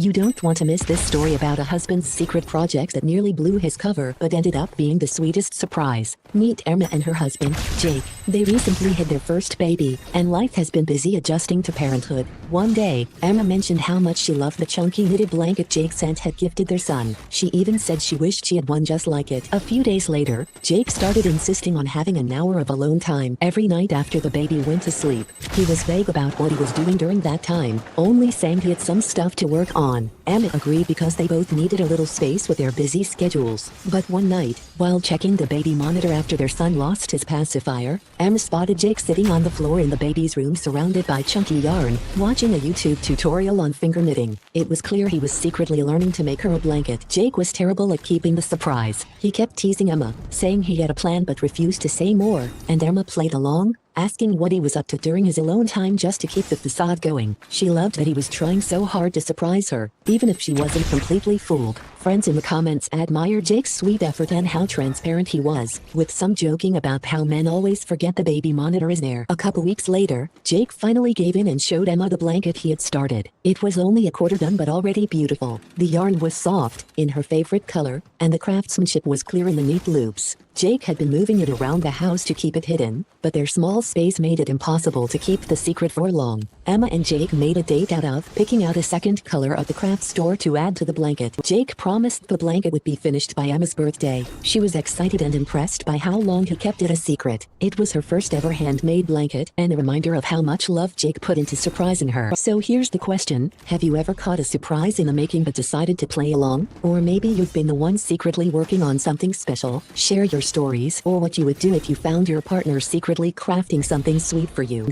You don't want to miss this story about a husband's secret project that nearly blew his cover but ended up being the sweetest surprise. Meet Emma and her husband, Jake. They recently had their first baby, and life has been busy adjusting to parenthood. One day, Emma mentioned how much she loved the chunky knitted blanket Jake's aunt had gifted their son. She even said she wished she had one just like it. A few days later, Jake started insisting on having an hour of alone time every night after the baby went to sleep. He was vague about what he was doing during that time, only saying he had some stuff to work on. Emma agreed because they both needed a little space with their busy schedules. But one night, while checking the baby monitor after their son lost his pacifier, Emma spotted Jake sitting on the floor in the baby's room surrounded by chunky yarn, watching a YouTube tutorial on finger knitting. It was clear he was secretly learning to make her a blanket. Jake was terrible at keeping the surprise. He kept teasing Emma, saying he had a plan but refused to say more, and Emma played along, asking what he was up to during his alone time just to keep the facade going. She loved that he was trying so hard to surprise her, even if she wasn't completely fooled. Friends in the comments admired Jake's sweet effort and how transparent he was, with some joking about how men always forget the baby monitor is there. A couple weeks later, Jake finally gave in and showed Emma the blanket he had started. It was only a quarter done but already beautiful. The yarn was soft, in her favorite color, and the craftsmanship was clear in the neat loops. Jake had been moving it around the house to keep it hidden, but their small space made it impossible to keep the secret for long. Emma and Jake made a date out of picking out a second color at the craft store to add to the blanket. Jake promised the blanket would be finished by Emma's birthday. She was excited and impressed by how long he kept it a secret. It was her first ever handmade blanket and a reminder of how much love Jake put into surprising her. So here's the question: have you ever caught a surprise in the making but decided to play along? Or maybe you've been the one secretly working on something special? Share your stories or what you would do if you found your partner secretly crafting something sweet for you.